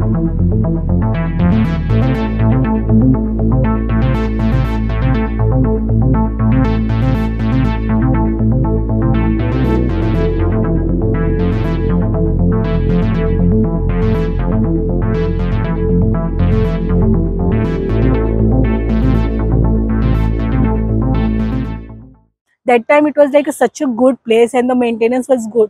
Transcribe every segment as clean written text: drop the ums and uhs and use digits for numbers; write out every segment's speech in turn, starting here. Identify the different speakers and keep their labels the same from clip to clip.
Speaker 1: That time it was like such a good place and the maintenance was good.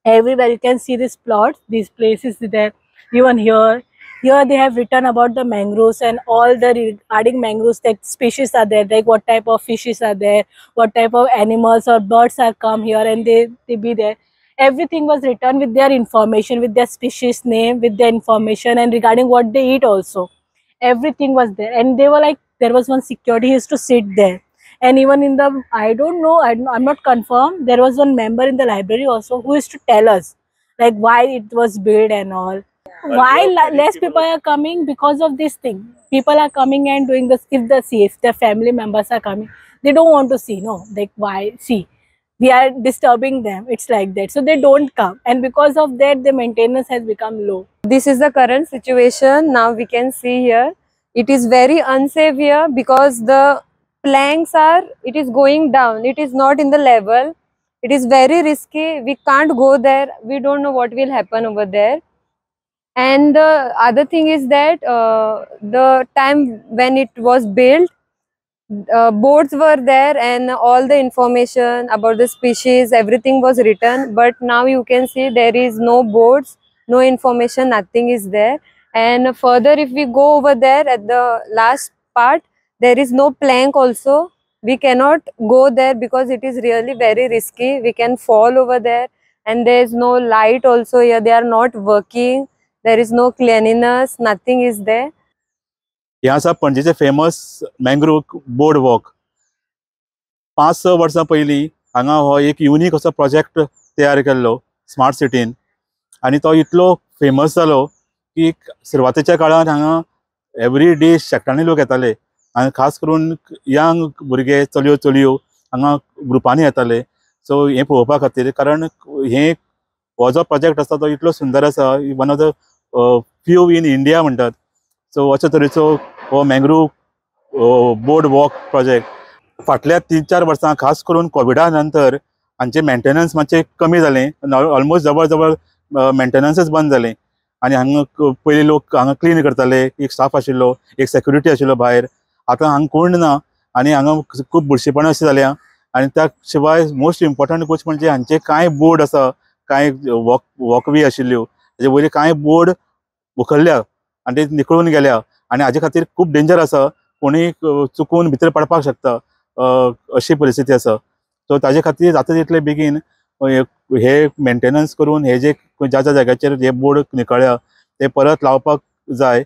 Speaker 1: Everywhere you can see this plot, these places there. Even here they have written about the mangroves and all the regarding mangroves, that species are there, like what type of fishes are there, what type of animals or birds are come here and they be there. Everything was written with their information, with their species name, with their information, and regarding what they eat also. Everything was there, and they were like, there was one security, he used to sit there. And even in the, I don't know, I'm not confirmed, there was one member in the library also who used to tell us like why it was built and all. Why less people are coming? Because of this thing. People are coming and doing this. If their family members are coming, they don't want to see. No, like why see? We are disturbing them. It's like that. So they don't come. And because of that, the maintenance has become low.
Speaker 2: This is the current situation. Now we can see here. It is very unsafe here because the planks are, it is going down. It is not in the level. It is very risky. We can't go there. We don't know what will happen over there. And the other thing is that the time when it was built, boards were there and all the information about the species, everything was written. But now you can see there is no boards, no information, nothing is there. And further, if we go over there at the last part, there is no plank also. We cannot go there because it is really very risky. We can fall over there, and there is no light also here. They are not working. There is no cleanliness, nothing is there.
Speaker 3: हे आसा पणजेचे famous मँग्रोव board walk. 5-6 वर्सां पयलीं हांगा हो एक unique असो project तयार केल्लो smart सिटीन, आनी तो इतलो फेमस जालो की सुरवातेच्या काळांत हांगा एवरी डे शेकटांनी लोक येताले, आनी खास करून यंग भुरगे चलयो हांगा ग्रुपांनी येताले. सो हे पळोवपा खातीर, कारण हो जो प्रोजेक्ट आसा तो इतलो सुंदर आसा, one of the few in India म्हणटात. सो अशा तरेचो हो मँग्रोव बोर्ड वॉक प्रोजेक्ट फाटल्या 3-4 वर्सां खास करून कोविडा नंतर हांचे मेंटेनन्स मातशें कमी जालें. ऑलमोस्ट जवळ मेंटेनन्सच बंद जालें. आनी हांगा पयलीं लोक हांगा क्लीन करताले, एक स्टाफ आशिल्लो, एक सेक्युरिटी आशिल्लो भायर. आतां हांगा कोण ना, आनी हांगा खूब बुरशेपणां अशें जाल्या. आनी त्या शिवाय मोस्ट इम्पॉर्टंट गोश्ट म्हणजे हांचे कांय बोर्ड आसा, कांय वॉकवे आशिल्ल्यो, तेजे वयले कांय बोर्ड उखल्ल्या आनी ते निखळून गेल्या, आनी हाजे खातीर खूब डेंजर आसा. कोणीय चुकून भितर पडपाक शकता, अशी परिस्थिती आसा. सो ताजे खातीर जाता तितले बेगीन हे मेंटेनन्स करून हे जे ज्या जाग्याचेर हे बोर्ड निखळ्या ते परत लावपाक जाय.